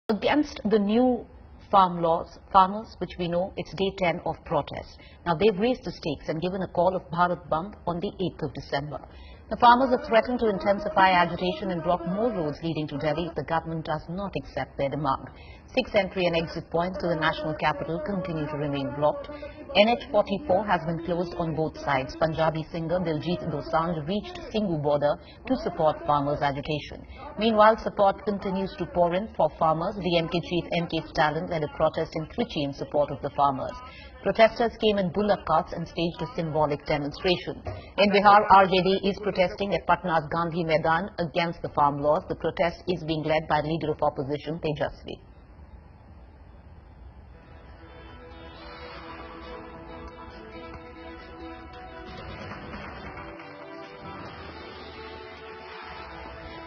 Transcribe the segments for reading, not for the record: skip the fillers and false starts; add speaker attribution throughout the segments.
Speaker 1: Against the new farm laws, farmers, which we know it's day 10 of protest. Now they've raised the stakes and given a call of Bharat Bandh on the 8th of December. The farmers have threatened to intensify agitation and block more roads leading to Delhi if the government does not accept their demand. 6 entry and exit points to the national capital continue to remain blocked. NH44 has been closed on both sides. Punjabi singer Diljit Dosanjh reached Singhu border to support farmers' agitation. Meanwhile, support continues to pour in for farmers. DMK chief M.K. Stalin led a protest in Trichy in support of the farmers. Protesters came in bullock carts and staged a symbolic demonstration. In Bihar, RJD is protesting at Patna's Gandhi Maidan against the farm laws. The protest is being led by leader of opposition Tejasvi.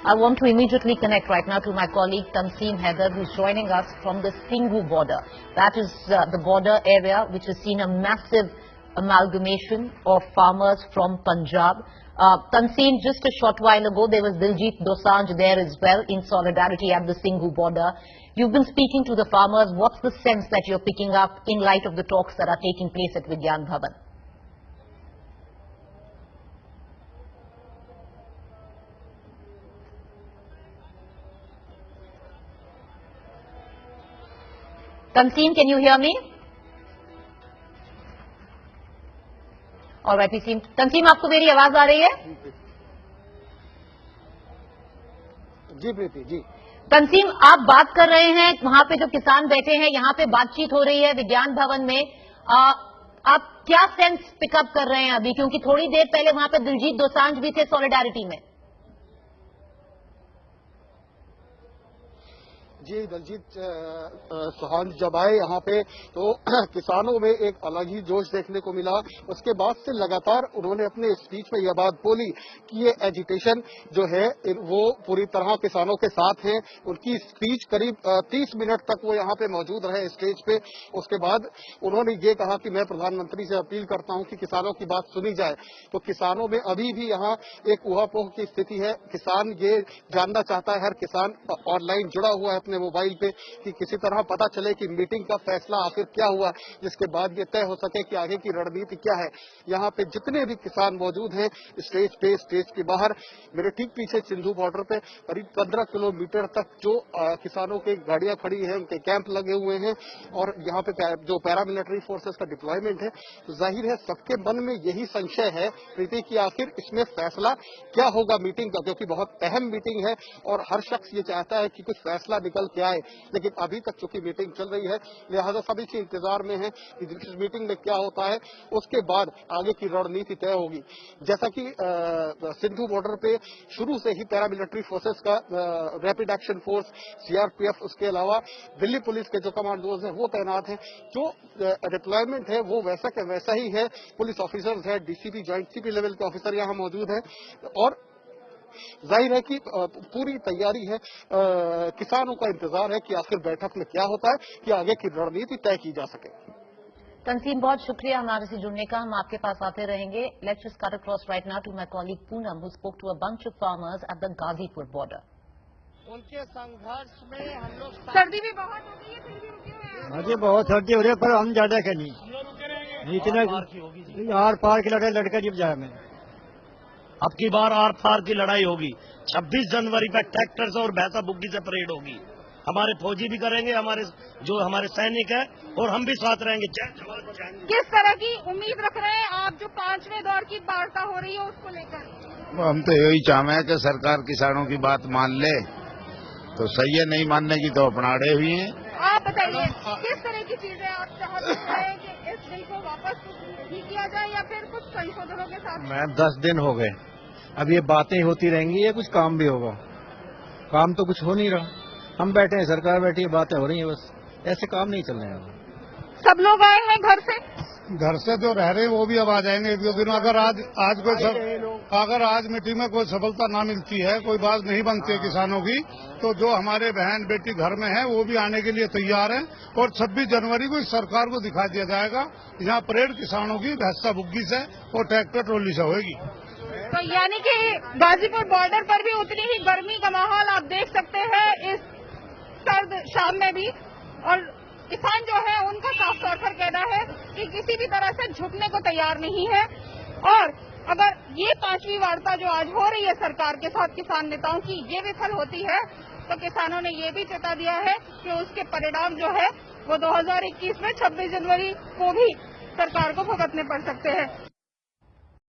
Speaker 1: I want to immediately connect right now to my colleague Tanseem Haider, who's joining us from the Singhu border. That is the border area which has seen a massive amalgamation of farmers from Punjab. Tanseem, just a short while ago, there was Diljit Dosanjh there as well in solidarity at the Singhu border. You've been speaking to the farmers. What's the sense that you're picking up in light of the talks that are taking place at Vigyan Bhavan? Tanseem, can you hear me? All right, Tanseem, आपको मेरी आवाज आ रही है?
Speaker 2: जी प्रीति जी।
Speaker 1: तंसीम, आप बात कर रहे हैं वहां पे जो किसान बैठे हैं, यहाँ पे बातचीत हो रही है विज्ञान भवन में। आप क्या सेंस पिकअप कर रहे हैं अभी, क्योंकि थोड़ी देर पहले वहां पे दिलजीत दोसांझ भी थे सॉलिडारिटी में।
Speaker 2: जी, दिलजीत दोसांझ जब आए यहाँ पे तो किसानों में एक अलग ही जोश देखने को मिला। उसके बाद से लगातार उन्होंने अपने स्पीच में यह बात बोली कि ये एजिटेशन जो है वो पूरी तरह किसानों के साथ है। उनकी स्पीच करीब 30 मिनट तक वो यहाँ पे मौजूद रहे स्टेज पे। उसके बाद उन्होंने ये कहा कि मैं प्रधानमंत्री से अपील करता हूँ कि किसानों की बात सुनी जाए। तो किसानों में अभी भी यहाँ एक ऊहापोह की स्थिति है। किसान ये जानना चाहता है, हर किसान ऑनलाइन जुड़ा हुआ है अपने मोबाइल पे कि किसी तरह पता चले कि मीटिंग का फैसला आखिर क्या हुआ, जिसके बाद ये तय हो सके कि आगे की रणनीति क्या है। यहाँ पे जितने भी किसान मौजूद हैं स्टेज पे, स्टेज के बाहर, मेरे ठीक पीछे सिंधु बॉर्डर पे करीब 15 किलोमीटर तक जो किसानों की गाड़ियां खड़ी हैं, उनके कैंप लगे हुए हैं और यहाँ पे जो पैरामिलिट्री फोर्सेस का डिप्लॉयमेंट है। तो जाहिर है सबके मन में यही संशय है प्रीति कि आखिर इसमें फैसला क्या होगा मीटिंग का, क्योंकि बहुत अहम मीटिंग है और हर शख्स ये चाहता है कि कुछ फैसला निकल के आए। लेकिन अभी तक चूंकि मीटिंग चल रही है, लिहाजा सभी के इंतजार में है कि इस मीटिंग में क्या होता है, उसके बाद आगे की रणनीति तय होगी। जैसा कि सिंधु बॉर्डर पे शुरू से ही पैरामिलिट्री फोर्सेस का रैपिड एक्शन फोर्स, सीआरपीएफ, उसके अलावा दिल्ली पुलिस के जो कमांडोज हैं वो तैनात हैं। जो डिप्लॉयमेंट है वो वैसा के वैसा ही है। पुलिस ऑफिसर्स है, डीसीपी, ज्वाइंट सीपी लेवल के ऑफिसर यहाँ मौजूद हैं और जाहिर है कि पूरी तैयारी है। किसानों का इंतजार है कि आखिर बैठक में क्या होता है कि आगे की रणनीति तय की जा सके।
Speaker 1: तंसीम, बहुत शुक्रिया हमारे से जुड़ने का। हम आपके पास आते रहेंगे। Let's just cut across right now to my colleague Poonam, who spoke to a bunch of farmers at the Ghazipur border.
Speaker 2: उनके संघर्ष में हम लोग
Speaker 3: सर्दी भी बहुत हो गई है, फिर भी रुके हुए हैं।
Speaker 4: मुझे बहुत सर्दी हो रही है, पर हम ज्यादा के नहीं, इतना आर पार की लड़ाई लड़कर जब जाए मैं।
Speaker 5: अब की बार आर पार की लड़ाई होगी। 26 जनवरी पर ट्रैक्टर से और भैंसा बुग्गी से परेड होगी। हमारे फौजी भी करेंगे, हमारे सैनिक है और हम भी साथ रहेंगे।
Speaker 3: किस तरह की उम्मीद रख रहे हैं आप जो 5वें दौर की वार्ता हो रही है उसको लेकर?
Speaker 6: हम तो यही चाहते हैं कि सरकार किसानों की बात मान ले, तो सही है, नहीं मानने की तो अपनाड़े हुई हैं।
Speaker 3: आप बताइए किस तरह की चीजें आप चाहते हैं कि इस बिल को वापस नहीं किया जाए या फिर कुछ संशोधनों के साथ?
Speaker 4: मैं 10 दिन हो गए, अब ये बातें होती रहेंगी या कुछ काम भी होगा? काम तो कुछ हो नहीं रहा। हम बैठे हैं, सरकार बैठी है, बातें हो रही हैं, बस ऐसे काम नहीं चल रहे हैं।
Speaker 3: सब लोग आए हैं घर से
Speaker 7: जो रह रहे हैं वो भी अब आ जाएंगे, क्योंकि अगर आज मीटिंग में कोई सफलता ना मिलती है, कोई बात नहीं बनती है किसानों की, तो जो हमारे बहन बेटी घर में है वो भी आने के लिए तैयार है। और 26 जनवरी को इस सरकार को दिखा दिया जाएगा। यहाँ परेड किसानों की भैंसा बुग्गी से और ट्रैक्टर ट्रॉली से होगी।
Speaker 3: तो यानी कि गाजीपुर बॉर्डर पर भी उतनी ही गर्मी का माहौल आप देख सकते हैं। इस सर्द शाम में भी। और किसान जो है उनका साफ तौर पर कहना है कि किसी भी तरह से झुकने को तैयार नहीं है। और अगर ये 5वीं वार्ता जो आज हो रही है सरकार के साथ किसान नेताओं की, ये विफल होती है तो किसानों ने ये भी चेता दिया है कि उसके परिणाम जो है वो 2021 में 26 जनवरी को भी सरकार को भुगतने पड़ सकते हैं।